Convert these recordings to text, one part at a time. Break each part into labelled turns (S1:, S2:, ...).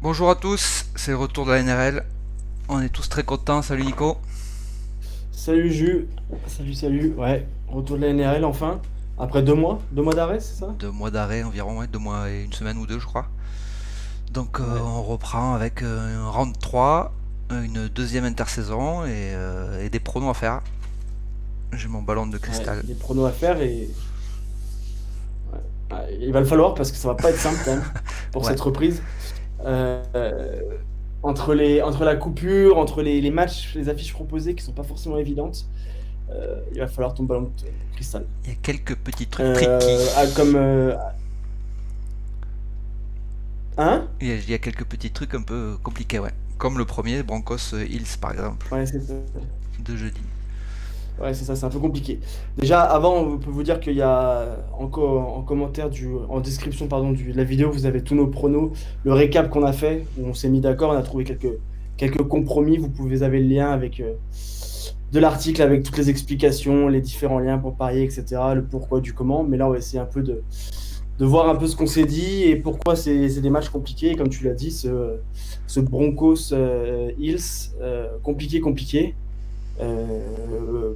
S1: Bonjour à tous, c'est le retour de la NRL. On est tous très contents. Salut Nico.
S2: Salut Jus, salut, ouais, retour de la NRL enfin, après 2 mois d'arrêt, c'est ça?
S1: 2 mois d'arrêt environ, ouais, 2 mois et une semaine ou deux, je crois. Donc
S2: Ouais,
S1: on reprend avec un round 3, une deuxième intersaison et des pronos à faire. J'ai mon ballon de
S2: ouais,
S1: cristal.
S2: des pronos à faire et ouais, il va le falloir parce que ça va pas être simple quand même pour
S1: Ouais,
S2: cette reprise. Euh, entre la coupure, entre les matchs, les affiches proposées qui sont pas forcément évidentes, il va falloir ton ballon de cristal.
S1: il y a quelques petits trucs tricky.
S2: Comme hein?
S1: Il y a quelques petits trucs un peu compliqués, ouais. Comme le premier, Broncos Hills par exemple,
S2: Ouais, c'est ça.
S1: de jeudi.
S2: Ouais, c'est ça, c'est un peu compliqué. Déjà, avant, on peut vous dire qu'il y a en commentaire, en description pardon, de la vidéo, vous avez tous nos pronos, le récap qu'on a fait, où on s'est mis d'accord, on a trouvé quelques compromis. Vous avez le lien avec de l'article avec toutes les explications, les différents liens pour parier, etc., le pourquoi du comment. Mais là, on va essayer un peu de voir un peu ce qu'on s'est dit et pourquoi c'est des matchs compliqués. Comme tu l'as dit, ce Broncos Hills, compliqué.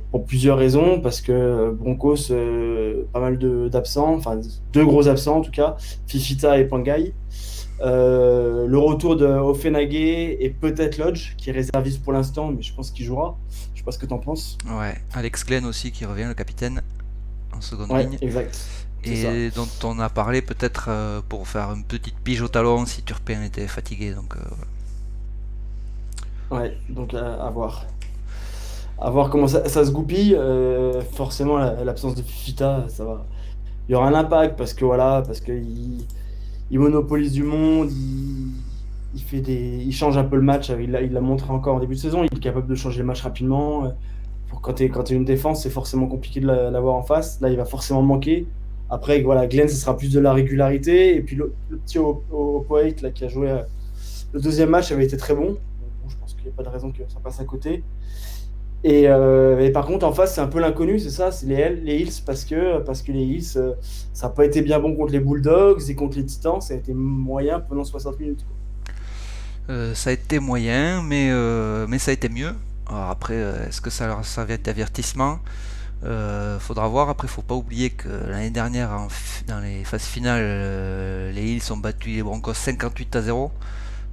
S2: Pour plusieurs raisons, parce que Broncos, pas mal d'absents, enfin 2 gros absents en tout cas, Fifita et Pangai. Le retour de Ofenage et peut-être Lodge, qui est réserviste pour l'instant, mais je pense qu'il jouera. Je sais pas ce que tu en penses.
S1: Ouais, Alex Glenn aussi qui revient, le capitaine, en seconde
S2: Ouais,
S1: ligne.
S2: exact. C'est ça.
S1: Et dont on a parlé peut-être pour faire une petite pige au talon si Turpin était fatigué. Donc,
S2: Ouais, donc à voir. À voir comment ça se goupille. Forcément, l'absence de Fifita, ça va. Il y aura un impact parce que voilà, parce que il monopolise du monde, il change un peu le match. Il l'a montré encore en début de saison. Il est capable de changer le match rapidement. Quand t'es une défense, c'est forcément compliqué de l'avoir en face. Là, il va forcément manquer. Après, voilà, Glenn, ce sera plus de la régularité. Et puis le petit Poet là, qui a joué le deuxième match avait été très bon. Bon, je pense qu'il n'y a pas de raison que ça passe à côté. Et par contre, en face, c'est un peu l'inconnu, c'est ça, c'est les Hills, parce que les Hills, ça n'a pas été bien bon contre les Bulldogs et contre les Titans, ça a été moyen pendant 60 minutes, quoi.
S1: ça a été moyen, mais ça a été mieux. Alors après, est-ce que ça leur servait d'avertissement? Faudra voir. Après, faut pas oublier que l'année dernière, dans les phases finales, les Hills ont battu les Broncos 58-0.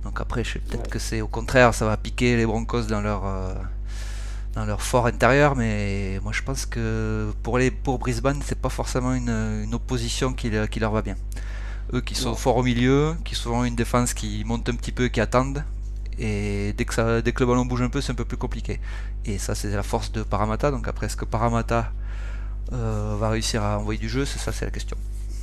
S1: Donc après, je sais peut-être
S2: Ouais.
S1: que c'est au contraire, ça va piquer les Broncos dans leur fort intérieur, mais moi je pense que pour Brisbane, c'est pas forcément une opposition qui leur va bien. Eux qui sont
S2: Non.
S1: forts au milieu, qui sont souvent une défense qui monte un petit peu, qui attendent, et dès que le ballon bouge un peu, c'est un peu plus compliqué. Et ça, c'est la force de Parramatta. Donc après, est-ce que Parramatta va réussir à envoyer du jeu? C'est ça, c'est la question.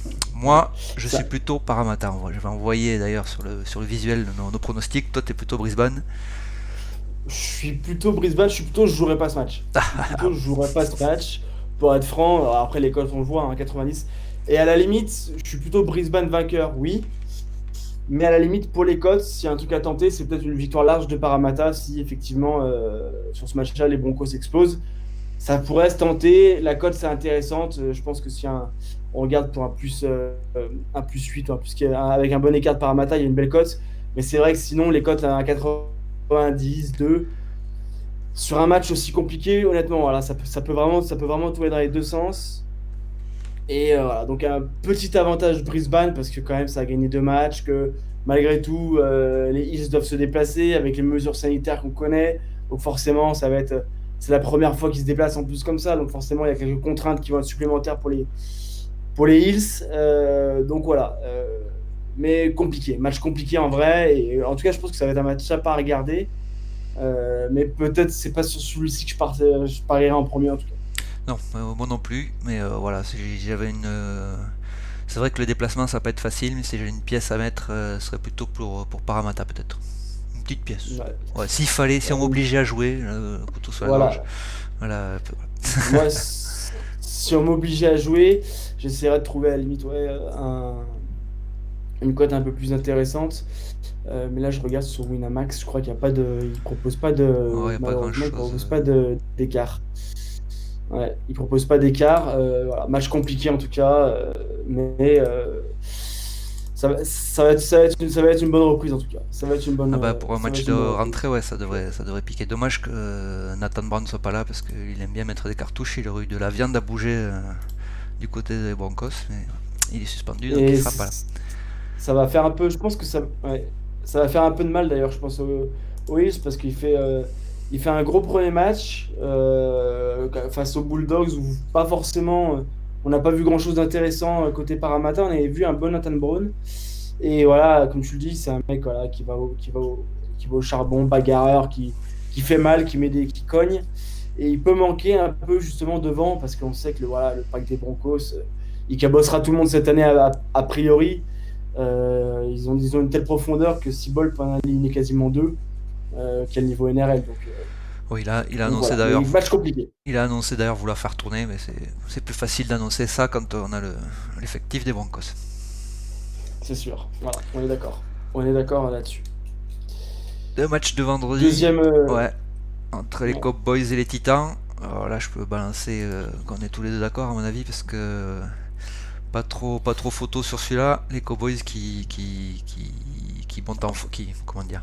S2: Ouais.
S1: Moi, je suis
S2: Ça,
S1: plutôt Parramatta. Je vais envoyer d'ailleurs sur le visuel nos pronostics. Toi, tu es plutôt Brisbane.
S2: je suis plutôt Brisbane, je jouerai pas ce match. Je suis plutôt, je jouerai pas ce match, pour être franc. Alors après, les codes, on le voit, hein, 90. Et à la limite, je suis plutôt Brisbane vainqueur, oui. Mais à la limite, pour les cotes, s'il y a un truc à tenter, c'est peut-être une victoire large de Parramatta si effectivement, sur ce match-là, les Broncos explosent. Ça pourrait se tenter. La cote, c'est intéressante. Je pense que si on regarde pour un plus 8 ou avec un bon écart de Parramatta, il y a une belle cote. Mais c'est vrai que sinon, les cotes à 90, 2, sur un match aussi compliqué, honnêtement, voilà, ça peut vraiment tout être dans les deux sens. Et voilà, donc un petit avantage Brisbane parce que quand même ça a gagné 2 matchs, que malgré tout les Hills doivent se déplacer avec les mesures sanitaires qu'on connaît. Donc forcément c'est la première fois qu'ils se déplacent en plus comme ça, donc forcément il y a quelques contraintes qui vont être supplémentaires pour les Hills. Donc voilà, mais compliqué, match compliqué en vrai. Et en tout cas je pense que ça va être un match à pas regarder. Mais peut-être c'est pas sur celui-ci que je parierai en premier en tout cas.
S1: Non, moi non plus. Mais voilà, si j'avais c'est vrai que le déplacement, ça va pas être facile, mais si j'ai une pièce à mettre, ce serait plutôt pour Parramatta peut-être. Une petite pièce.
S2: Ouais.
S1: Ouais, s'il fallait, si on
S2: Ouais,
S1: m'obligeait à jouer, couteau sur la gorge.
S2: voilà.
S1: Voilà.
S2: Moi, si on m'obligeait à jouer, j'essaierais de trouver à la limite ouais, une cote un peu plus intéressante. Mais là, je regarde sur Winamax, je crois qu'il y a pas de, il propose pas
S1: Ouais, y
S2: de,
S1: a pas grand
S2: malheureusement, il
S1: chose.
S2: propose pas d'écart. Ouais, il propose pas d'écart. Voilà, match compliqué en tout cas, mais ça va être une bonne reprise en tout cas. Ça va être une bonne,
S1: Ah bah pour un
S2: ça va
S1: match
S2: être
S1: de
S2: une bonne reprise.
S1: rentrée, ouais, ça devrait piquer. Dommage que Nathan Brown ne soit pas là parce qu'il aime bien mettre des cartouches. Il aurait eu de la viande à bouger du côté des Broncos, mais il est suspendu donc il
S2: Et
S1: sera pas là.
S2: ça va faire un peu, je pense que ouais, ça va faire un peu de mal d'ailleurs, je pense aux Eagles parce il fait un gros premier match face aux Bulldogs où pas forcément, on n'a pas vu grand-chose d'intéressant côté Paramata, on avait vu un bon Nathan Brown. Et voilà, comme tu le dis, c'est un mec voilà, qui va au charbon, bagarreur, qui fait mal, qui cogne. Et il peut manquer un peu justement devant parce qu'on sait que voilà, le pack des Broncos, il cabossera tout le monde cette année a priori. Ils ont une telle profondeur que si Ball peut en aligner quasiment deux, quel niveau NRL.
S1: Oui, il a
S2: Donc
S1: annoncé
S2: voilà, mais
S1: d'ailleurs,
S2: match compliqué,
S1: vouloir faire tourner, mais c'est plus facile d'annoncer ça quand on a l'effectif des Broncos.
S2: c'est sûr. Voilà, on est d'accord. On est d'accord là-dessus.
S1: Deux matchs de vendredi,
S2: Deuxième.
S1: ouais, entre les
S2: Ouais,
S1: Cowboys et les Titans. Alors là, je peux balancer qu'on est tous les deux d'accord à mon avis parce que pas trop photo sur celui-là. Les Cowboys qui montent comment dire,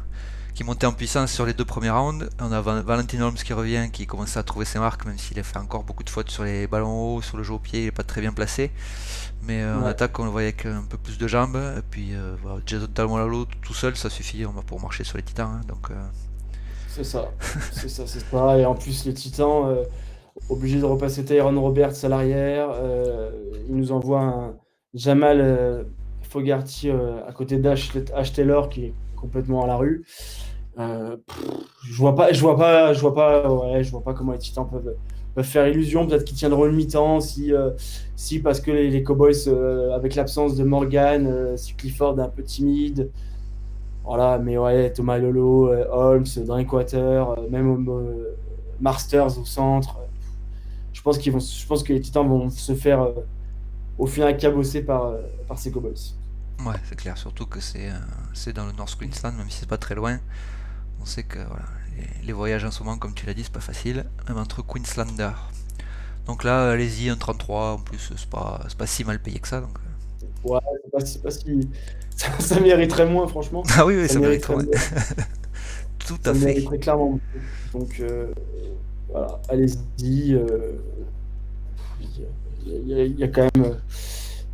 S1: qui montaient en puissance sur les deux premiers rounds. On a Valentin Holmes qui revient, qui commence à trouver ses marques, même s'il a fait encore beaucoup de fautes sur les ballons hauts, sur le jeu au pied, il n'est pas très bien placé. Mais en
S2: ouais.
S1: attaque, on le voyait avec un peu plus de jambes. Et puis voilà, Jason Talmolalo tout seul, ça suffit pour marcher sur les Titans, hein. Donc
S2: C'est ça. C'est ça, c'est ça. Et en plus, les Titans, obligés de repasser Tyrone Roberts à l'arrière. Ils nous envoient un Jamal Fogarty à côté d'Ash Taylor qui est complètement à la rue. Je vois pas comment les Titans peuvent faire illusion. Peut-être qu'ils tiendront une mi-temps si parce que les Cowboys, avec l'absence de Morgan, si Clifford est un peu timide. Voilà, mais ouais, Thomas Lolo, Holmes, Drinkwater, même Masters au centre. Je pense que les Titans vont se faire au final cabosser par ces Cowboys.
S1: ouais, c'est clair, surtout que c'est dans le North Queensland, même si c'est pas très loin. On sait que voilà, les voyages en ce moment, comme tu l'as dit, c'est pas facile, même entre Queenslanders. Donc là, allez-y, un 33, en plus, c'est pas si mal payé que ça. Donc.
S2: Ouais, c'est pas si. Ça mériterait moins, franchement.
S1: Ah oui, oui,
S2: Ça
S1: ça mériterait,
S2: mériterait,
S1: ouais. Tout à
S2: ça
S1: fait.
S2: mériterait clairement moins. Donc, voilà, allez-y. Il y a quand même,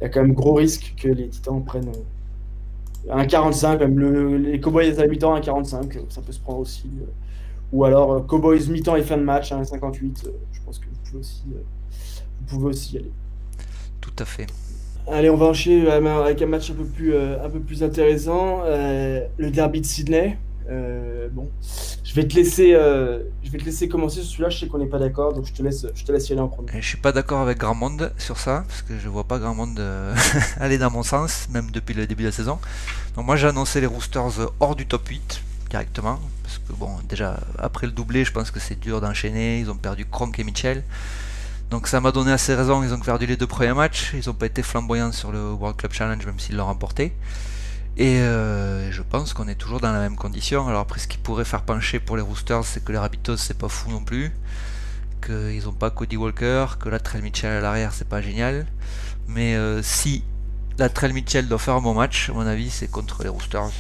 S2: il y a quand même gros risque que les Titans prennent un 45, même les Cowboys à la mi-temps, un 45, ça peut se prendre aussi. Ou alors Cowboys mi-temps et fin de match, un 58. Je pense que vous pouvez aussi y aller.
S1: Tout à fait.
S2: Allez, on va enchaîner avec un match un peu plus intéressant, le derby de Sydney. Bon, je vais te laisser commencer sur celui-là. Je sais qu'on n'est pas d'accord, donc je te laisse y aller en premier.
S1: Et je suis pas d'accord avec grand monde sur ça, parce que je vois pas grand monde aller dans mon sens, même depuis le début de la saison. Donc moi j'ai annoncé les Roosters hors du top 8 directement, parce que bon, déjà après le doublé, je pense que c'est dur d'enchaîner. Ils ont perdu Kronk et Mitchell. Donc ça m'a donné assez raison, ils ont perdu les deux premiers matchs, ils n'ont pas été flamboyants sur le World Club Challenge même s'ils l'ont remporté. Et je pense qu'on est toujours dans la même condition. Alors après ce qui pourrait faire pencher pour les Roosters, c'est que les Rabbitohs c'est pas fou non plus, qu'ils n'ont pas Cody Walker, que la Trail Mitchell à l'arrière c'est pas génial. Mais si la Trail Mitchell doit faire un bon match, à mon avis c'est contre les Roosters.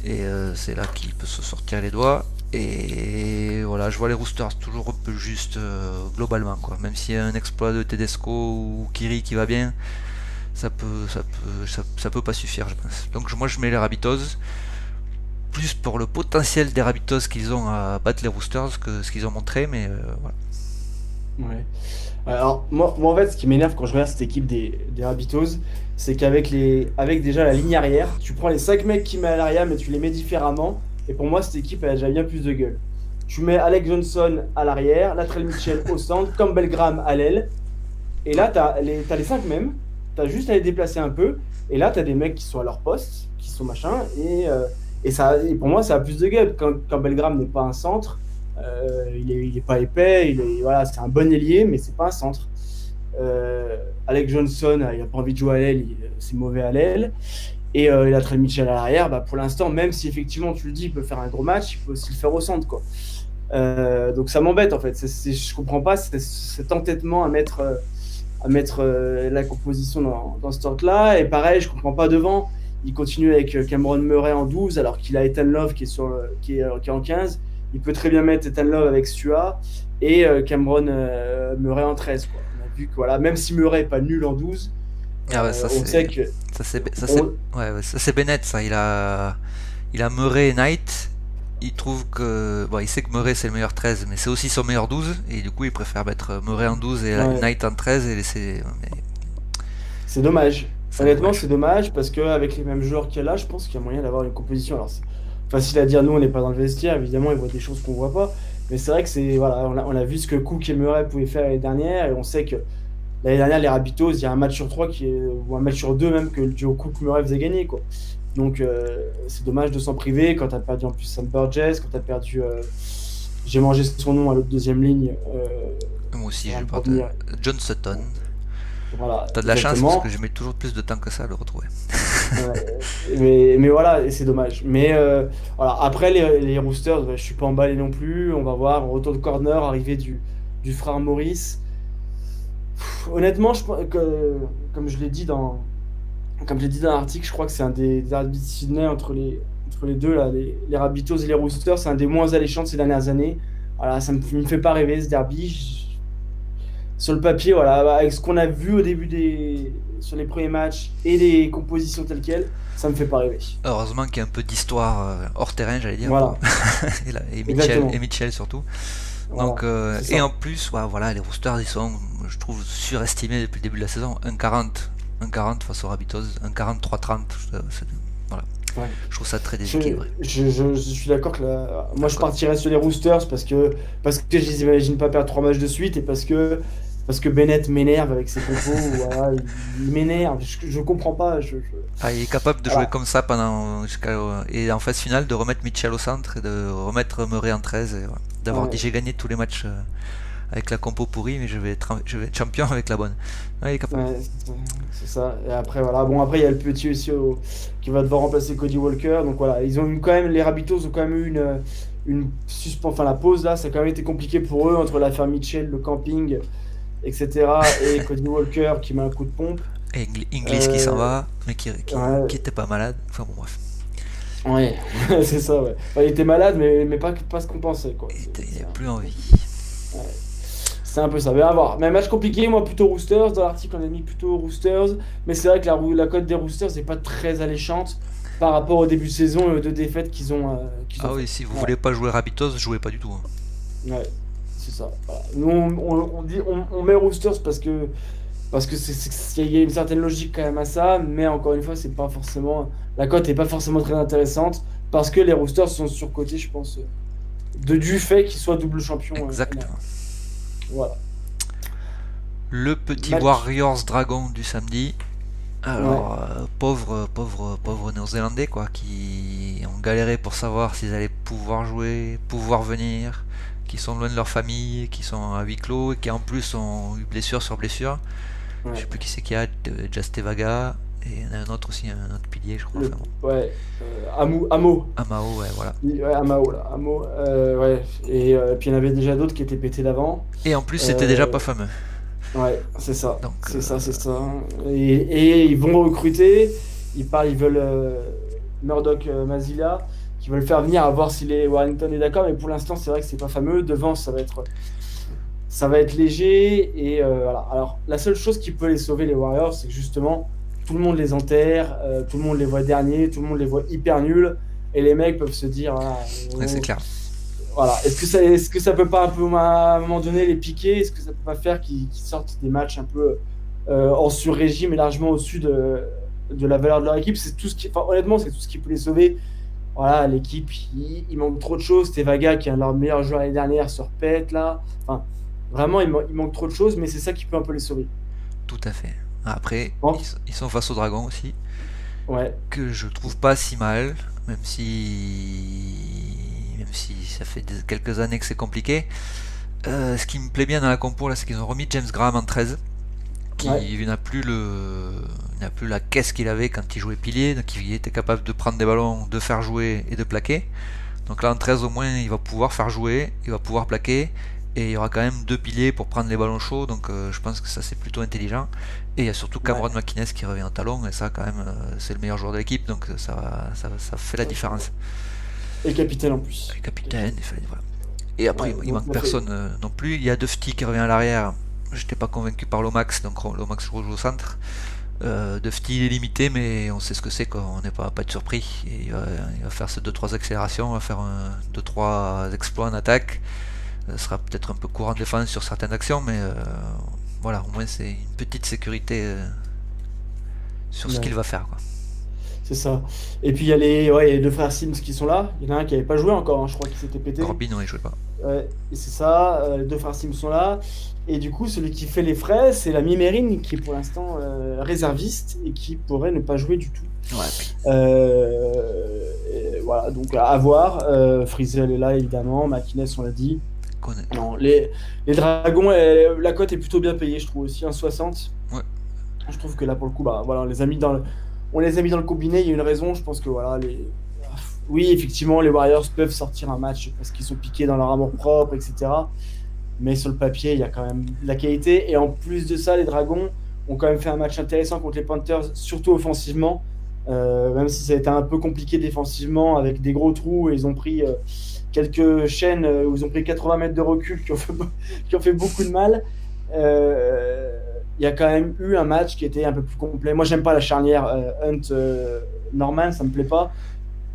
S1: Et c'est là qu'il peut se sortir les doigts. Et voilà, je vois les Roosters toujours un peu juste globalement, quoi. Même s'il y a un exploit de Tedesco ou Kiri qui va bien, ça peut pas suffire, je pense. Donc moi je mets les Rabbitohs plus pour le potentiel des Rabbitohs qu'ils ont à battre les Roosters que ce qu'ils ont montré, mais voilà.
S2: Ouais. Alors, moi, en fait, ce qui m'énerve quand je regarde cette équipe des Rabbitohs, c'est avec déjà la ligne arrière, tu prends les 5 mecs qui mettent à l'arrière, mais tu les mets différemment. Et pour moi, cette équipe, elle a déjà bien plus de gueule. Tu mets Alex Johnson à l'arrière, Latrell Mitchell au centre, Campbell Graham à l'aile. Et là, t'as les 5 mêmes. T'as juste à les déplacer un peu. Et là, t'as des mecs qui sont à leur poste, qui sont machin. Et pour moi, ça a plus de gueule. Quand Campbell Graham n'est pas un centre, il est pas épais. Voilà, c'est un bon ailier, mais c'est pas un centre. Alex Johnson, il n'a pas envie de jouer à l'aile, c'est mauvais à l'aile. Et Latrell Mitchell à l'arrière, bah, pour l'instant, même si effectivement tu le dis, il peut faire un gros match, il peut aussi le faire au centre, quoi. Donc ça m'embête en fait. Je comprends pas cet entêtement à mettre la composition dans ce start là. Et pareil, je comprends pas devant. il continue avec Cameron Murray en 12, alors qu'il a Ethan Love qui est en 15. Il peut très bien mettre Ethan Love avec Stua et Cameron Murray en 13, quoi. On a vu que voilà, même si Murray n'est pas nul en 12,
S1: Ah ouais,
S2: on sait que. On-
S1: ça c'est Bennett ça. Il a Murray et Knight. Il trouve que il sait que Murray c'est le meilleur 13, mais c'est aussi son meilleur 12 et du coup il préfère mettre Murray en 12 et
S2: ouais,
S1: Knight en 13 et laisser. Mais
S2: c'est dommage.
S1: c'est
S2: Honnêtement,
S1: dommage.
S2: c'est dommage parce qu'avec les mêmes joueurs qu'il y a là, je pense qu'il y a moyen d'avoir une composition. Alors, c'est facile à dire, nous, on n'est pas dans le vestiaire, évidemment, ils voient des choses qu'on voit pas. Mais c'est vrai que voilà, on a vu ce que Cook et Murray pouvaient faire l'année dernière et on sait que l'année dernière, les Rapitos, il y a un match sur trois ou un match sur deux même que le duo Cook-Murray faisait gagner, quoi. Donc, c'est dommage de s'en priver quand tu as perdu en plus Sam Burgess, quand tu as perdu. J'ai mangé son nom à l'autre deuxième ligne.
S1: Moi aussi
S2: Ça va
S1: je
S2: me
S1: parle de
S2: revenir.
S1: John Sutton.
S2: Voilà,
S1: T'as de la chance parce que
S2: exactement.
S1: je mets toujours plus de temps que ça à le retrouver.
S2: Ouais, mais voilà, et c'est dommage. Mais voilà, après, les Roosters, je suis pas emballé non plus. On va voir, retour de corner, arrivée du frère Maurice. Honnêtement, je pense que, comme je l'ai dit comme j'ai dit dans l'article, je crois que c'est un des arbitres de Sydney entre les deux, là, les Rabbitohs et les Roosters, c'est un des moins alléchants de ces dernières années. Voilà, il me fait pas rêver ce derby. Sur le papier, voilà, avec ce qu'on a vu au début sur les premiers matchs et les compositions telles quelles, ça me fait pas rêver.
S1: Heureusement qu'il y a un peu d'histoire hors terrain, j'allais dire,
S2: Voilà,
S1: et
S2: exactement.
S1: Mitchell surtout. Donc,
S2: Voilà, c'est
S1: et
S2: ça.
S1: en plus, voilà, les Roosters, ils sont, je trouve, surestimés depuis le début de la saison. 1,40, 1,40 face aux Rabbitohs, 1,43-30. Voilà,
S2: Ouais.
S1: je trouve ça très
S2: Je,
S1: déséquilibré.
S2: je suis d'accord que moi je
S1: Donc,
S2: partirais sur les Roosters parce que je les imagine pas perdre trois matchs de suite et parce que Bennett m'énerve avec ses compos. Voilà, il m'énerve. Je comprends pas.
S1: il est capable de jouer
S2: Voilà.
S1: comme ça et en phase finale de remettre Mitchell au centre et de remettre Murray en 13 et voilà, d'avoir dit
S2: Ouais.
S1: j'ai gagné tous les matchs avec la compo pourrie, mais je vais être champion avec la bonne. Ouais, il est capable.
S2: Ouais, c'est ça. Et après, voilà. Bon, après, il y a le petit aussi qui va devoir remplacer Cody Walker. Donc voilà, quand même, les Rabbitohs ont quand même eu une suspension. Enfin, la pause là, ça a quand même été compliqué pour eux entre l'affaire Mitchell, le camping, etc. Et Cody Walker qui met un coup de pompe.
S1: Et Inglis qui s'en
S2: Euh,
S1: va, mais qui
S2: ouais,
S1: était pas malade. Enfin bon, bref.
S2: ouais, c'est ça, ouais. Enfin, il était malade, mais pas ce qu'on pensait, quoi.
S1: Il n'avait plus envie.
S2: Ouais. C'est un peu ça. Mais à voir. Mais un match compliqué, moi plutôt Roosters. Dans l'article, on a mis plutôt Roosters. Mais c'est vrai que la cote des Roosters n'est pas très alléchante par rapport au début de saison et aux deux défaites qu'ils ont
S1: Ah oui,
S2: fait.
S1: si vous
S2: Voilà.
S1: voulez pas jouer Rapitos, jouez pas du tout, hein.
S2: Ouais, c'est ça. Voilà. Nous, on met Roosters parce que il y a une certaine logique quand même à ça. Mais encore une fois, c'est pas forcément, la cote n'est pas forcément très intéressante parce que les Roosters sont surcotés, je pense, du fait qu'ils soient double champion NRL.
S1: Exactement.
S2: Voilà.
S1: Le petit
S2: Match.
S1: Warriors Dragon du samedi.
S2: Ouais.
S1: Alors, pauvres Néo-Zélandais, quoi, qui ont galéré pour savoir s'ils allaient pouvoir jouer, pouvoir venir, qui sont loin de leur famille, qui sont à huis clos et qui en plus ont eu blessure sur blessure. Je sais
S2: Ouais.
S1: plus qui c'est qu'il y a, Jastevaga, et il y en a un autre aussi, un autre pilier, je crois. Enfin bon.
S2: Ouais. Amo.
S1: Amao, ouais, voilà.
S2: Ouais, Amao, là. Amo. Ouais. Et puis il y en avait déjà d'autres qui étaient pétés d'avant.
S1: Et en plus, c'était déjà
S2: Euh,
S1: pas fameux.
S2: ouais, c'est ça.
S1: Donc,
S2: C'est ça, c'est ça. Et ils vont recruter. Ils veulent Murdoch Mazila, qui veulent faire venir à voir si les Warrington est d'accord. Mais pour l'instant, c'est vrai que c'est pas fameux. Devant, ça va être léger. Et voilà. Alors, la seule chose qui peut les sauver, les Warriors, c'est que justement, tout le monde les enterre, tout le monde les voit derniers, tout le monde les voit hyper nuls. Et les mecs peuvent se dire, ah,
S1: ouais, c'est
S2: oh,
S1: clair.
S2: voilà. Est-ce que ça peut pas un peu à un moment donné les piquer? Est-ce que ça peut pas faire qu'ils sortent des matchs un peu en sur-régime et largement au-dessus de la valeur de leur équipe? C'est tout ce qui, enfin, honnêtement, c'est tout ce qui peut les sauver. Voilà, l'équipe, il manque trop de choses. Tevaga, qui est un de leurs meilleurs joueurs l'année dernière, se repète là. Enfin, vraiment, il manque trop de choses, mais c'est ça qui peut un peu les sauver.
S1: Tout à fait. Après,
S2: Bon,
S1: ils sont face au Dragon aussi,
S2: ouais,
S1: que je trouve pas si mal, même si ça fait quelques années que c'est compliqué. Ce qui me plaît bien dans la compo là, c'est qu'ils ont remis James Graham en 13,
S2: ouais,
S1: qui n'a plus la caisse qu'il avait quand il jouait pilier, donc il était capable de prendre des ballons, de faire jouer et de plaquer. Donc là en 13 au moins il va pouvoir faire jouer, il va pouvoir plaquer et il y aura quand même 2 piliers pour prendre les ballons chauds, donc je pense que ça c'est plutôt intelligent. Et il y a surtout Cameron
S2: Ouais.
S1: McInnes qui revient en talon, et ça quand même c'est le meilleur joueur de l'équipe, donc ça fait la
S2: Ouais,
S1: différence.
S2: et capitaine en plus.
S1: Le capitaine,
S2: Capitaine.
S1: voilà. Et après
S2: Ouais,
S1: il
S2: donc
S1: manque
S2: ça fait.
S1: personne non plus. Il y a Dufty qui revient à l'arrière. J'étais pas convaincu par Lomax, donc Lomax joue au centre. Dufty est limité, mais on sait ce que c'est, quoi. On n'est pas de surpris. Et il va faire ces 2-3 accélérations, il va faire 2-3 exploits en attaque. Ça sera peut-être un peu court en défense sur certaines actions, mais voilà, au moins c'est une petite sécurité sur ce qu'il
S2: Ouais,
S1: va faire, quoi.
S2: c'est ça. Et puis il y a les deux frères Sims qui sont là. Il y en a un qui n'avait pas joué encore, hein, je crois qu'il s'était pété.
S1: Corbin, non, il jouait pas.
S2: Ouais, et c'est ça, les deux frères Sims sont là. Et du coup, celui qui fait les frais, c'est la Mimérine qui est pour l'instant réserviste et qui pourrait ne pas jouer du tout.
S1: Ouais, puis
S2: Et voilà, donc à voir. Frizel est là, évidemment. Makines, on l'a dit.
S1: connaît.
S2: Non, les Dragons, la cote est plutôt bien payée, je trouve aussi, 1,60.
S1: Ouais,
S2: Je trouve que là, pour le coup, bah, voilà, on les a mis dans le combiné. Il y a une raison. Je pense que voilà, oui, effectivement, les Warriors peuvent sortir un match parce qu'ils sont piqués dans leur amour propre, etc. Mais sur le papier, il y a quand même de la qualité. Et en plus de ça, les Dragons ont quand même fait un match intéressant contre les Panthers, surtout offensivement. Même si ça a été un peu compliqué défensivement avec des gros trous et ils ont pris quelques chaînes où ils ont pris 80 mètres de recul qui ont fait beaucoup de mal. Il y a quand même eu un match qui était un peu plus complet. Moi, j'aime pas la charnière Hunt-Norman, ça me plaît pas.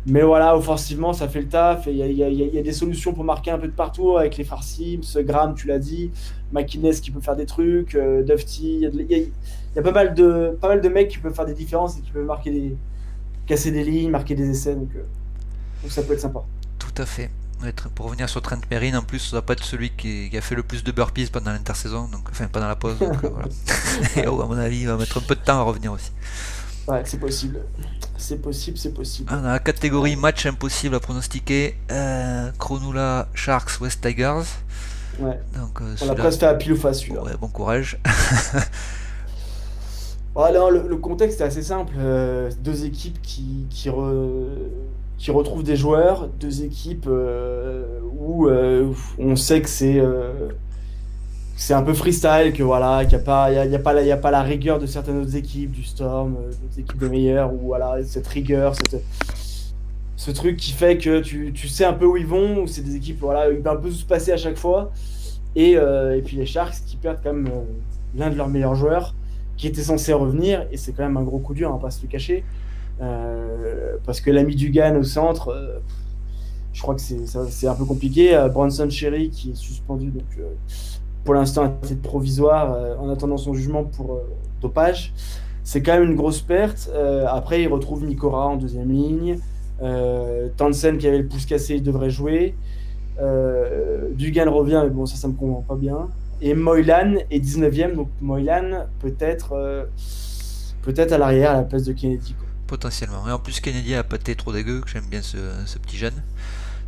S2: Mais voilà, offensivement, ça fait le taf. Et il y a des solutions pour marquer un peu de partout avec les frères Sims, Graham, tu l'as dit, McInnes qui peut faire des trucs, Dufty. Il y a pas mal de mecs qui peuvent faire des différences et qui peuvent casser des lignes, marquer des essais. Donc ça peut être sympa.
S1: tout à fait. Ouais, pour revenir sur Trent Merrin, en plus, ça va pas être celui qui a fait le plus de burpees pendant l'intersaison, donc enfin pendant la pause, donc voilà. Et
S2: Ouais,
S1: à mon avis, il va mettre un peu de temps à revenir aussi.
S2: ouais, c'est possible. C'est possible, c'est
S1: Ah,
S2: possible.
S1: dans la catégorie match impossible à pronostiquer, Cronulla Sharks West Tigers.
S2: Ouais.
S1: Donc
S2: On l'a
S1: celui-là,
S2: presque fait à pile ou face,
S1: bon,
S2: celui-là.
S1: ouais, bon courage.
S2: Voilà, le contexte est assez simple. Deux équipes qui retrouvent des joueurs, deux équipes où on sait que c'est un peu freestyle, que voilà, qu'il n'y a pas, il y a pas la rigueur de certaines autres équipes, du Storm, d'autres équipes de meilleures, où voilà, cette rigueur, ce truc qui fait que tu sais un peu où ils vont, où c'est des équipes, voilà, il peut un peu tout se passer à chaque fois. Et puis les Sharks qui perdent quand même l'un de leurs meilleurs joueurs qui était censé revenir, et c'est quand même un gros coup dur, on va pas se le cacher. Parce que l'ami Dugan au centre, je crois que c'est un peu compliqué. Bronson Cherry qui est suspendu donc, pour l'instant à titre provisoire en attendant son jugement pour dopage. C'est quand même une grosse perte. Après, il retrouve Nikora en deuxième ligne. Tansen qui avait le pouce cassé, il devrait jouer. Dugan revient, mais bon, ça me convainc pas bien. Et Moylan est 19e, donc Moylan peut-être à l'arrière à la place de Kennedy, quoi.
S1: Potentiellement. Et en plus, Kennedy a pas été trop dégueu, que j'aime bien ce petit jeune.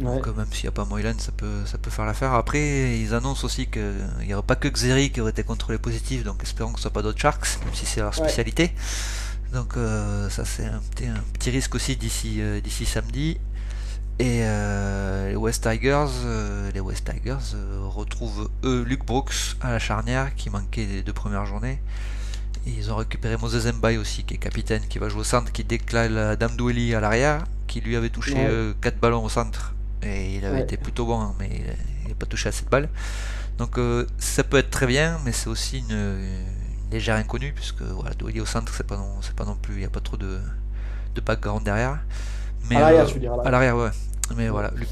S1: Donc
S2: Ouais,
S1: même s'il n'y a pas Moylan, ça peut faire l'affaire. Après, ils annoncent aussi qu'il n'y aura pas que Xeri qui aurait été contrôlé positif, donc espérons que ce soit pas d'autres Sharks, même si c'est leur
S2: ouais,
S1: spécialité. Donc ça c'est un petit risque aussi d'ici samedi. Et les West Tigers retrouvent eux Luke Brooks à la charnière qui manquait les 2 premières journées. Et ils ont récupéré Moses Mbaye aussi qui est capitaine, qui va jouer au centre, qui déclare Damdoueli à l'arrière, qui lui avait touché
S2: ouais,
S1: 4 ballons au centre et il avait
S2: ouais.
S1: été plutôt bon, mais il n'a pas touché à cette balle. Donc ça peut être très bien, mais c'est aussi une légère inconnue puisque voilà, Doueli au centre c'est pas non plus, il n'y a pas trop de background derrière.
S2: À
S1: Mais
S2: l'arrière, tu veux dire, à
S1: à
S2: l'arrière.
S1: l'arrière, ouais. Mais
S2: Ouais.
S1: voilà, Luke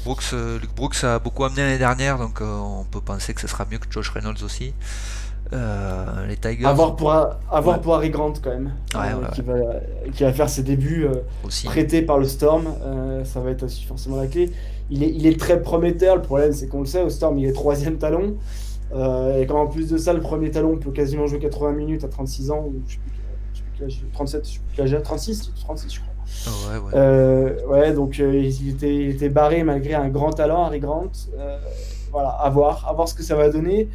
S1: Brooks a beaucoup amené l'année dernière, donc on peut penser que ce sera mieux que Josh Reynolds aussi. Les Tigers,
S2: À
S1: ouais,
S2: voir pour Harry Grant quand même,
S1: ouais, ouais,
S2: qui va faire ses débuts
S1: aussi.
S2: prêté par le Storm. Ça va être aussi forcément la clé. Il est très prometteur. Le problème, c'est qu'on le sait, au Storm, il est troisième talon. Et quand en plus de ça, le premier talon peut quasiment jouer 80 minutes à 36 ans, ou je sais plus quel âge, 37, je sais plus quel âge, 36, je crois.
S1: Ouais, ouais.
S2: Ouais, donc il était barré malgré un grand talent, Harry Grant. Voilà, à voir ce que ça va donner.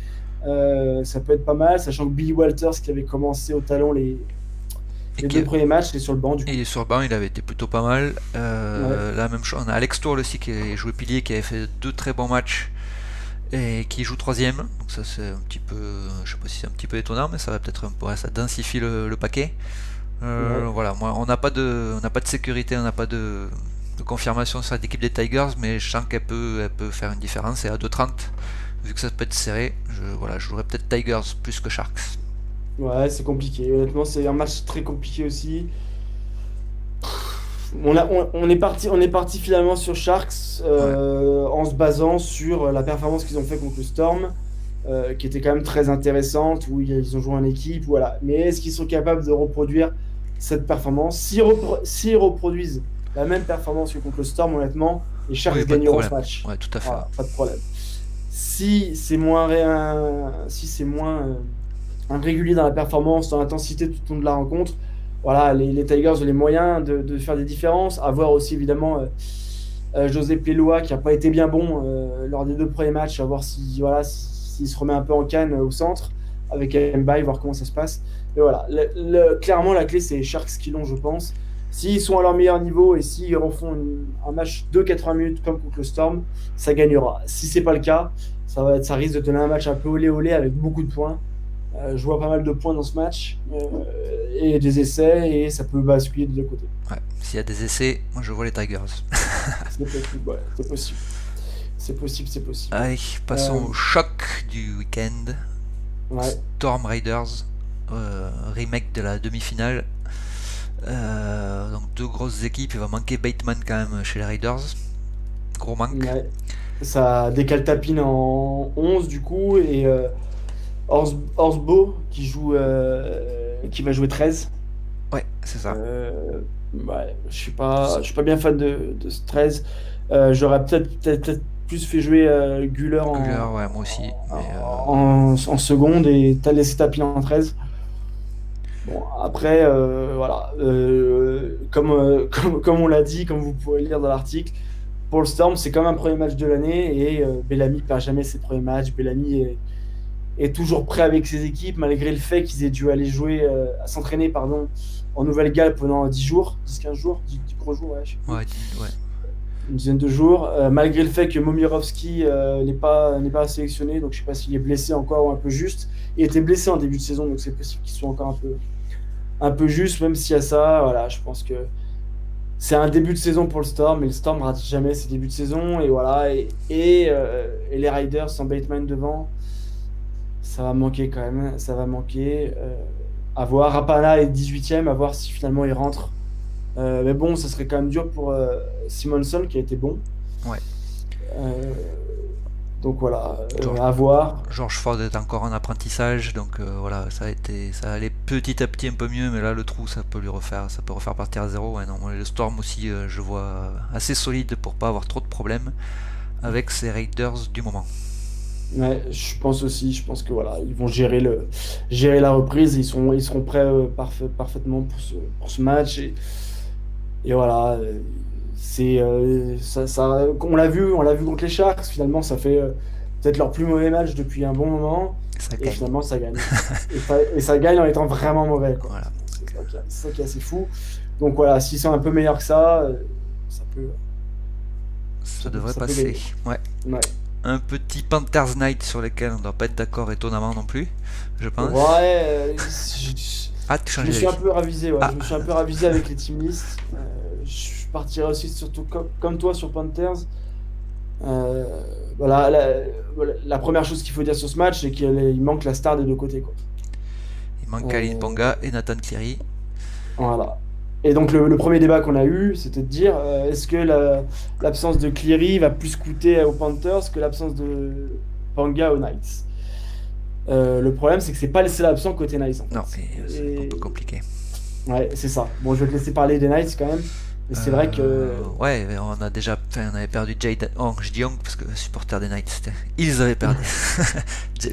S2: Ça peut être pas mal, sachant que Billy Walters, qui avait commencé au talon
S1: Et
S2: les
S1: qui,
S2: deux premiers matchs, est sur le banc du coup.
S1: et sur le banc, il avait été plutôt pas mal.
S2: Ouais,
S1: La même chose, on a Alex Tourle aussi qui a joué pilier, qui avait fait 2 très bons matchs et qui joue troisième. Donc ça c'est un petit peu, je sais pas si c'est un petit peu étonnant, mais ça va peut-être un peu, ça densifie le paquet.
S2: Ouais.
S1: Voilà, moi on n'a pas de sécurité, on n'a pas de confirmation sur cette équipe des Tigers, mais je sens elle peut faire une différence. Et à 2,30, vu que ça peut être serré, voilà, je jouerais peut-être Tigers plus que Sharks.
S2: Ouais, c'est compliqué. Honnêtement, c'est un match très compliqué aussi. On est parti finalement sur Sharks
S1: Ouais,
S2: en se basant sur la performance qu'ils ont fait contre le Storm, qui était quand même très intéressante, où ils ont joué en équipe, voilà. Mais est-ce qu'ils sont capables de reproduire cette performance? S'ils reproduisent la même performance que contre le Storm, honnêtement, les
S1: oui,
S2: Sharks
S1: pas de
S2: gagneront ce
S1: problème.
S2: match.
S1: Ouais, tout à fait. Ouais.
S2: Voilà, pas de problème. Si c'est moins régulier dans la performance, dans l'intensité tout au long de la rencontre, voilà, les Tigers ont les moyens de faire des différences. À voir aussi évidemment José Peloua qui n'a pas été bien bon lors des 2 premiers matchs, à voir si, voilà, s'il se remet un peu en canne au centre avec Mbaye, voir comment ça se passe. Mais voilà, clairement la clé c'est les Sharks qui l'ont, je pense. S'ils sont à leur meilleur niveau et s'ils refont un match de 80 minutes comme contre le Storm, ça gagnera. Si c'est pas le cas, ça risque de donner un match un peu olé olé avec beaucoup de points. Je vois pas mal de points dans ce match et des essais et ça peut basculer des deux côtés.
S1: Ouais. S'il y a des essais, moi je vois les Tigers.
S2: C'est possible, ouais, c'est possible. C'est possible, c'est possible.
S1: Allez, passons
S2: Euh,
S1: au choc du week-end.
S2: ouais,
S1: Storm Raiders, remake de la demi-finale. Donc deux grosses équipes, il va manquer Bateman quand même chez les Raiders. Gros manque.
S2: ouais. Ça décale Tapine en 11 du coup et Horsbaugh qui va jouer 13.
S1: Ouais, c'est ça.
S2: Ouais, je suis pas bien fan de ce 13. J'aurais peut-être plus fait jouer Güler
S1: Guller, ouais, moi aussi. Mais
S2: en seconde et t'as laissé Tapine en 13. Bon, après, voilà. Comme on l'a dit, comme vous pouvez lire dans l'article, pour le Storm, c'est comme un premier match de l'année et Bellamy perd jamais ses premiers matchs. Bellamy est toujours prêt avec ses équipes, malgré le fait qu'ils aient dû aller jouer, à s'entraîner, pardon, en Nouvelle-Galles pendant 10 jours, 10-15 jours, 10 gros jours, ouais, je sais plus,
S1: ouais, ouais.
S2: une dizaine de jours, malgré le fait que Momirovski n'est pas sélectionné, donc je sais pas s'il est blessé encore ou un peu juste. Il était blessé en début de saison, donc c'est possible qu'il soit encore un peu juste, même s'il y a ça, voilà, je pense que c'est un début de saison pour le Storm, mais le Storm rate jamais ses débuts de saison, et voilà, et les Riders sans Bateman devant, ça va manquer quand même, ça va manquer. À voir, Rapana est 18e, à voir si finalement il rentre. Mais bon, ça serait quand même dur pour Simonson qui a été bon.
S1: Ouais.
S2: Euh, donc voilà,
S1: George,
S2: à voir.
S1: George Ford est encore en apprentissage, donc voilà, ça allait petit à petit un peu mieux, mais là le trou ça peut refaire partir à zéro. Ouais, non, le Storm aussi, je vois assez solide pour pas avoir trop de problèmes avec ces Raiders du moment.
S2: Ouais, je pense aussi, je pense que voilà, ils vont gérer la reprise, ils seront prêts parfaitement pour ce match. Et voilà, on l'a vu contre les Sharks, finalement, ça fait peut-être leur plus mauvais match depuis un bon moment,
S1: Ça
S2: et
S1: gagne.
S2: finalement, ça gagne. Et ça gagne en étant vraiment mauvais, quoi.
S1: Voilà,
S2: C'est ça qui est assez fou. Donc voilà, s'ils sont un peu meilleurs que ça, ça peut,
S1: ça
S2: ça peut,
S1: devrait
S2: ça peut
S1: passer.
S2: gagner.
S1: Ouais.
S2: Ouais.
S1: Un petit Panthers Night sur lequel on ne doit pas être d'accord étonnamment non plus, je pense.
S2: Ouais,
S1: Ah, tu
S2: je
S1: changes
S2: me suis un
S1: d'avis.
S2: peu ravisé, ouais.
S1: Ah,
S2: Je me suis un peu ravisé avec les team lists. Je partirai aussi surtout comme toi sur Panthers. Euh, voilà, la première chose qu'il faut dire sur ce match, c'est qu'il manque la star des deux côtés, quoi.
S1: il manque Kalin
S2: Euh,
S1: Ponga et Nathan Cleary.
S2: voilà. Et donc le premier débat qu'on a eu, c'était de dire est-ce que l'absence de Cleary va plus coûter aux Panthers que l'absence de Panga aux Knights. Le problème, c'est que c'est pas le seul absent côté Knights en
S1: Non,
S2: fait.
S1: c'est un peu
S2: Et
S1: compliqué.
S2: ouais, c'est ça. Bon, je vais te laisser parler des Knights quand même. Mais c'est vrai que
S1: Ouais, on a déjà, enfin, on avait perdu Jaden. Oh, je dis Young parce que supporter des Knights, ils avaient perdu.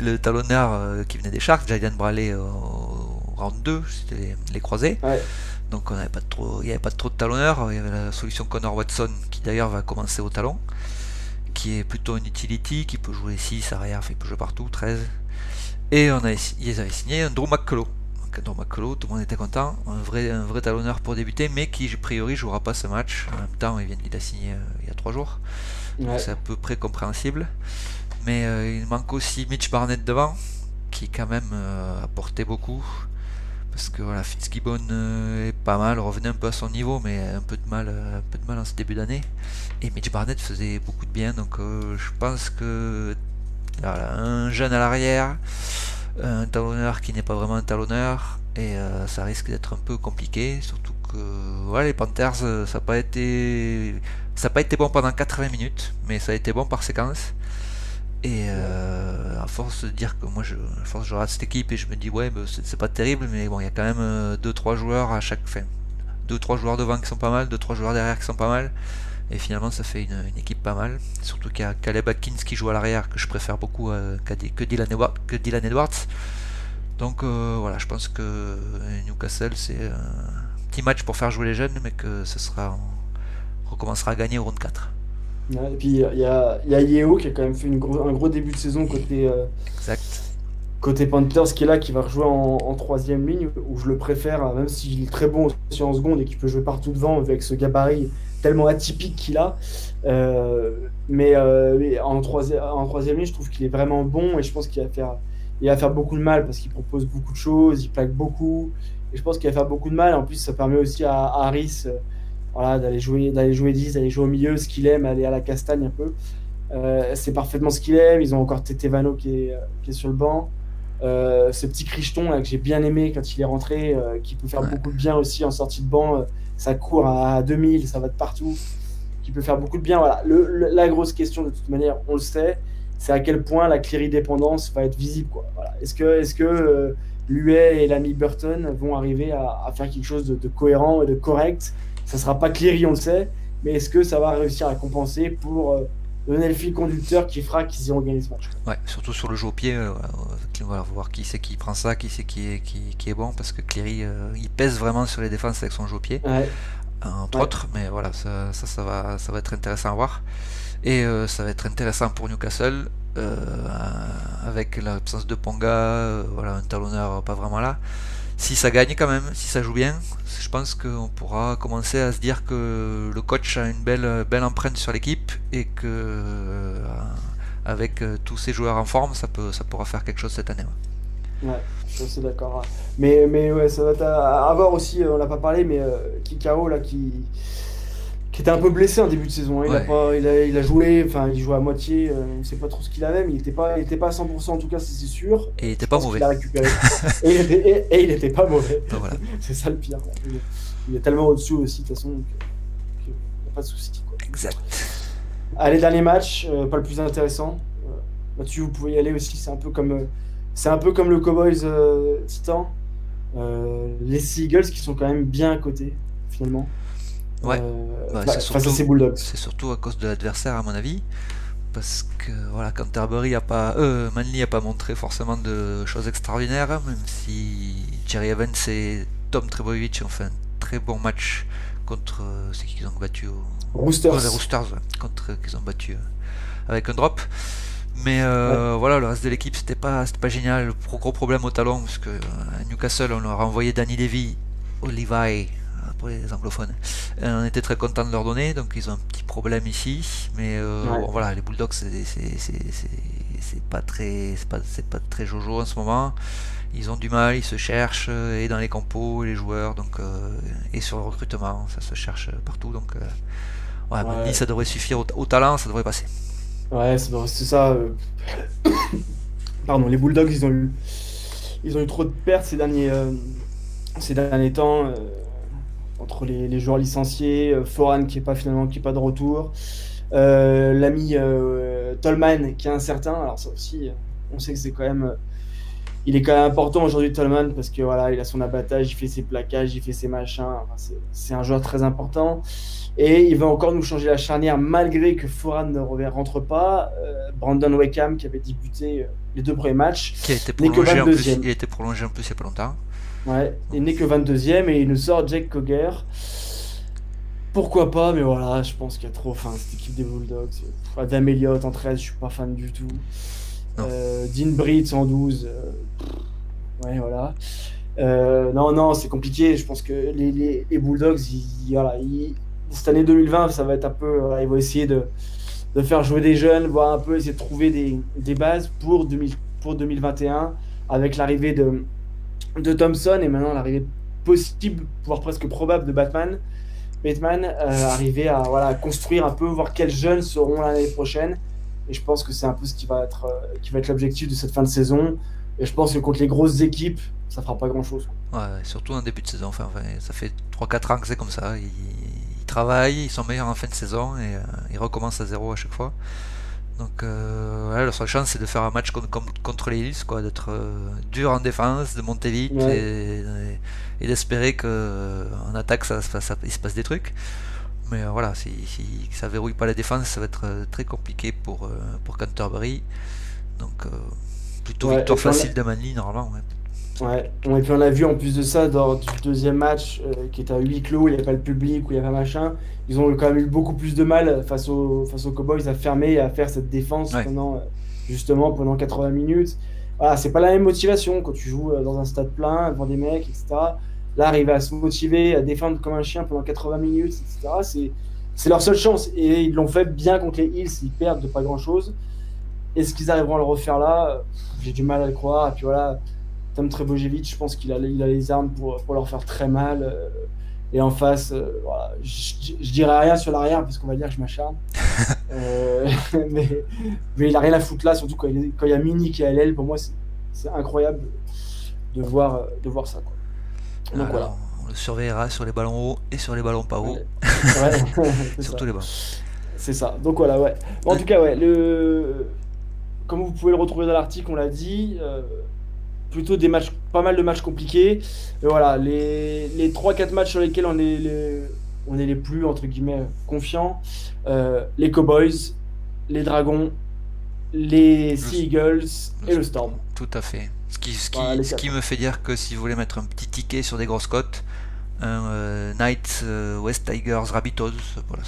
S1: Le talonneur qui venait des Sharks, Jaden Braley au round 2, c'était les croisés.
S2: ouais,
S1: Donc il n'y avait pas trop de talonneurs. Il y avait la solution Connor Watson qui d'ailleurs va commencer au talon, qui est plutôt une utility, qui peut jouer 6 arrière, enfin, il peut jouer partout, 13. Et ils avaient signé un Drew McCullough. Donc Drew McCullough, tout le monde était content, un vrai talonneur pour débuter, mais qui a priori jouera pas ce match. En même temps, il a signé il y a 3 jours, donc
S2: ouais.
S1: c'est à peu près compréhensible. Mais il manque aussi Mitch Barnett devant, qui quand même apportait beaucoup. Parce que voilà, Fitzgibbon est pas mal, revenait un peu à son niveau, mais un peu de mal en ce début d'année. Et Mitch Barnett faisait beaucoup de bien, donc je pense que voilà, un jeune à l'arrière, un talonneur qui n'est pas vraiment un talonneur, et ça risque d'être un peu compliqué, surtout que voilà, les Panthers, ça n'a pas été bon pendant 80 minutes, mais ça a été bon par séquence. Et à force de dire que à force je regarde cette équipe et je me dis ouais, bah, c'est pas terrible, mais bon, il y a quand même deux trois joueurs à chaque fin. Deux trois joueurs devant qui sont pas mal, deux trois joueurs derrière qui sont pas mal. Et finalement, ça fait une équipe pas mal. Surtout qu'il y a Caleb Atkins qui joue à l'arrière, que je préfère beaucoup que Dylan Edwards. Donc voilà, je pense que Newcastle, c'est un petit match pour faire jouer les jeunes, mais que on recommencera à gagner au round 4.
S2: Ouais, et puis il y a Yeo qui a quand même fait un gros début de saison
S1: Exact.
S2: côté Panthers qui est là, qui va rejouer en troisième ligne, où je le préfère, même s'il est très bon aussi en seconde et qu'il peut jouer partout devant avec ce gabarit tellement atypique qu'il a. Mais en troisième ligne, je trouve qu'il est vraiment bon et je pense qu'il va faire beaucoup de mal parce qu'il propose beaucoup de choses, il plaque beaucoup. Et je pense qu'il va faire beaucoup de mal. En plus, ça permet aussi à Harris voilà, d'aller jouer 10, d'aller jouer au milieu, ce qu'il aime, aller à la castagne un peu. C'est parfaitement ce qu'il aime. Ils ont encore Tetevano qui est sur le banc. Ce petit Crichton là, que j'ai bien aimé quand il est rentré, qui peut faire
S1: Ouais.
S2: beaucoup de bien aussi en sortie de banc. Ça court à 2000, ça va de partout. Qui peut faire beaucoup de bien. Voilà. La grosse question, de toute manière, on le sait, c'est à quel point la Cleary dépendance va être visible, quoi. Voilà. Est-ce que Luet et l'ami Burton vont arriver à faire quelque chose de cohérent et de correct? Ça sera pas Cleary, on le sait, mais est-ce que ça va réussir à compenser pour donner le fil conducteur qui fera qu'ils iront gagner ce match, quoi.
S1: Ouais, surtout sur le jeu au pied, voilà, voir qui c'est qui prend ça, qui c'est qui est bon, parce que Cleary, il pèse vraiment sur les défenses avec son jeu au pied,
S2: Ouais,
S1: entre
S2: ouais,
S1: autres, mais voilà, ça va être intéressant à voir. Et ça va être intéressant pour Newcastle, avec l'absence de Ponga, voilà, un talonneur pas vraiment là. Si ça gagne quand même, si ça joue bien, je pense qu'on pourra commencer à se dire que le coach a une belle empreinte sur l'équipe et que avec tous ces joueurs en forme, ça pourra faire quelque chose cette année.
S2: ouais, je suis assez d'accord. Mais ouais, ça va être à voir aussi, on l'a pas parlé, mais Kikao, là, qui était un peu blessé en début de saison, hein. Il a
S1: Ouais.
S2: pas, il a joué, enfin, il jouait à moitié, on ne sait pas trop ce qu'il avait, mais il était pas à 100% en tout cas, c'est sûr.
S1: Et il était
S2: Je
S1: pas
S2: pense qu'il
S1: mauvais.
S2: a récupéré. Et il était pas mauvais.
S1: Donc voilà.
S2: C'est ça le pire. Il est tellement au-dessus aussi, de toute façon, donc il n'y a pas de souci, quoi.
S1: Exact.
S2: Allez, dernier match, pas le plus intéressant. Là-dessus, vous pouvez y aller aussi, c'est un peu comme le Cowboys Titan. Les Seagulls qui sont quand même bien à côté, finalement.
S1: Ouais. Bah,
S2: Face à ces Bulldogs.
S1: c'est surtout à cause de l'adversaire à mon avis. Parce que voilà, Canterbury Manly a pas montré forcément de choses extraordinaires, même si Jerry Evans et Tom Trebojevic ont fait un très bon match contre c'est qui qu'ils ont battu les
S2: Roosters.
S1: Roosters, ouais, contre qu'ils ont battu avec un drop. Mais
S2: Ouais.
S1: voilà, le reste de l'équipe c'était pas génial. Le gros problème au talon, parce que à Newcastle on leur a envoyé Danny Levy, Levi pour les anglophones. On était très content de leur donner, donc ils ont un petit problème ici. Mais
S2: Ouais.
S1: bon, voilà, les Bulldogs c'est pas très jojo en ce moment. Ils ont du mal, ils se cherchent et dans les compos, et les joueurs, donc et sur le recrutement, ça se cherche partout. Donc ouais, Mandy,
S2: Ouais.
S1: ça devrait suffire au talent, ça devrait passer.
S2: Ouais, c'est ça. Pardon, les Bulldogs, ils ont eu trop de pertes ces derniers temps. Entre les joueurs licenciés, Foran qui est pas de retour, l'ami Tolman qui est incertain. Alors ça aussi, on sait que il est quand même important aujourd'hui Tolman parce que voilà, il a son abattage, il fait ses plaquages, il fait ses machins. Enfin, c'est un joueur très important et il va encore nous changer la charnière malgré que Foran ne rentre pas. Brandon Wakeham qui avait débuté les deux premiers matchs
S1: Qui a été
S2: n'est que
S1: prolongé en plus,
S2: 22e.
S1: il a été prolongé en plus il y a pas longtemps.
S2: Ouais, il n'est que 22e et il nous sort Jake Coger. Pourquoi pas, mais voilà, je pense qu'il y a trop. Enfin, cette équipe des Bulldogs. Adam Elliott en 13, je suis pas fan du tout.
S1: Non.
S2: Dean Britt en 12. Ouais, voilà. Non, non, c'est compliqué. Je pense que les Bulldogs, voilà, cette année 2020, ça va être un peu. Voilà, ils vont essayer de de faire jouer des jeunes, voir un peu essayer de trouver des bases pour 2021 avec l'arrivée de Thompson et maintenant l'arrivée possible, voire presque probable de Bateman, arriver à voilà, construire un peu, voir quels jeunes seront l'année prochaine. Et je pense que c'est un peu ce qui va être l'objectif de cette fin de saison. Et je pense que contre les grosses équipes, ça fera pas grand-chose.
S1: Ouais, surtout en début de saison. Enfin, ça fait 3-4 ans que c'est comme ça. Ils travaillent, ils sont meilleurs en fin de saison et ils recommencent à zéro à chaque fois. Donc, ouais, leur seule chance, c'est de faire un match contre les Hills, quoi, d'être dur en défense, de monter vite
S2: Ouais,
S1: et d'espérer qu'en attaque, il se passe des trucs. Mais voilà, si ça verrouille pas la défense, ça va être très compliqué pour Canterbury. Donc, plutôt
S2: ouais.
S1: victoire facile de Manly, normalement. Ouais.
S2: Ouais, et puis on a vu en plus de ça, dans du deuxième match qui était à huis clos, où il n'y avait pas le public, où il n'y avait pas machin, ils ont quand même eu beaucoup plus de mal face aux Cowboys à fermer et à faire cette défense
S1: Ouais.
S2: pendant 80 minutes. Voilà, c'est pas la même motivation quand tu joues dans un stade plein, devant des mecs, etc. Là, arriver à se motiver, à défendre comme un chien pendant 80 minutes, etc., c'est leur seule chance. Et ils l'ont fait bien contre les Hills, ils perdent de pas grand-chose. Est-ce qu'ils arriveront à le refaire là? J'ai du mal à le croire. Et puis voilà. Tom Trebojevic, je pense il a les armes pour leur faire très mal. Et en face, voilà, je dirais rien sur l'arrière parce qu'on va dire que je m'acharne. Euh, mais, mais il a rien à foutre là, surtout quand il y a Mini qui est à l'aile. Pour moi, c'est incroyable de voir ça, quoi. Donc
S1: Voilà,
S2: voilà.
S1: on le surveillera sur les ballons hauts et sur les ballons pas hauts.
S2: Ouais, ouais, c'est
S1: Surtout
S2: ça.
S1: les ballons.
S2: C'est ça. Donc voilà, ouais. Bon, en tout cas, ouais, comme vous pouvez le retrouver dans l'article, on l'a dit, plutôt des matchs, pas mal de matchs compliqués. Et voilà, les 3-4 matchs sur lesquels on est les plus, entre guillemets, confiants, les Cowboys, les Dragons, les
S1: Le,
S2: Sea Eagles
S1: le
S2: et le Storm.
S1: Tout à fait.
S2: Voilà, les
S1: Ce qui
S2: 4.
S1: me fait dire que si vous voulez mettre un petit ticket sur des grosses cotes, un Knights West Tigers Rabbitohs, voilà,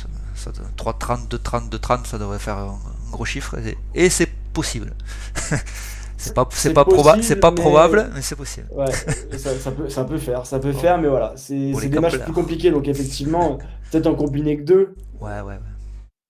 S1: 3,30, 2,30, 2,30, ça devrait faire un gros chiffre. Et c'est possible.
S2: C'est
S1: C'est
S2: possible,
S1: pas
S2: mais
S1: probable, mais c'est possible.
S2: ouais, ça peut faire. Ça peut
S1: Pour,
S2: faire, mais voilà,
S1: pour les
S2: c'est des matchs plus
S1: gamblers.
S2: compliqués. Donc effectivement, peut-être en combiner que deux.
S1: Ouais, ouais, ouais.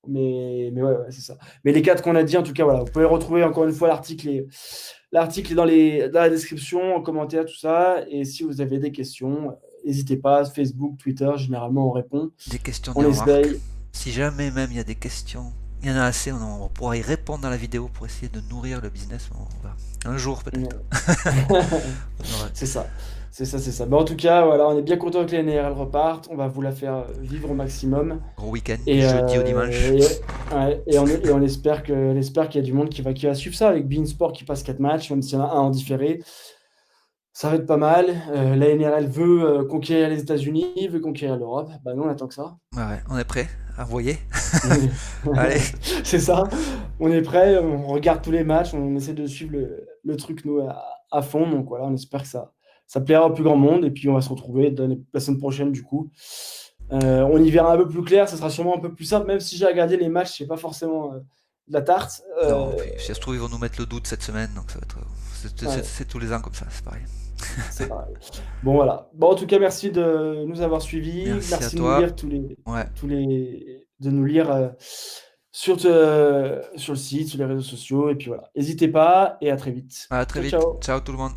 S2: Mais ouais, ouais, c'est ça. Mais les quatre qu'on a dit, en tout cas, voilà, vous pouvez retrouver encore une fois l'article est dans la description, en commentaire, tout ça. Et si vous avez des questions, n'hésitez pas, Facebook, Twitter, généralement on répond.
S1: Des questions, des
S2: On
S1: remarques.
S2: essaye.
S1: Si jamais même il y a des questions, il y en a assez, on pourra y répondre dans la vidéo pour essayer de nourrir le business. On va. Un jour peut-être.
S2: Ouais.
S1: On aura-
S2: C'est ça. C'est ça. Mais en tout cas, voilà, on est bien content que les NRL repartent. On va vous la faire vivre au maximum.
S1: Gros week-end du
S2: Et,
S1: jeudi au dimanche.
S2: ouais, et on espère qu'il y a du monde qui va suivre ça avec Beansport qui passe 4 matchs, même s'il y en a un en différé. Ça va être pas mal. La NRL veut conquérir les États-Unis, veut conquérir l'Europe. Bah nous, on attend que ça.
S1: Ouais, on est prêt à envoyer. Allez,
S2: C'est ça. On est prêt, on regarde tous les matchs, on essaie de suivre le truc nous à fond. Donc voilà, on espère que ça plaira au plus grand monde. Et puis on va se retrouver la semaine prochaine du coup. On y verra un peu plus clair, ça sera sûrement un peu plus simple, même si j'ai regardé les matchs, c'est pas forcément de la tarte.
S1: non, puis si ça se trouve, ils vont nous mettre le doute cette semaine, donc ça va être.
S2: Ouais,
S1: C'est tous les ans comme ça, c'est pareil.
S2: c'est pareil. Bon voilà. Bon en tout cas, merci de nous avoir suivis,
S1: Merci à
S2: merci de nous
S1: toi.
S2: lire
S1: Ouais,
S2: de nous lire sur le site, sur les réseaux sociaux, et puis voilà. N'hésitez pas et à très vite.
S1: à très
S2: Ciao
S1: vite.
S2: ciao.
S1: Ciao tout le monde.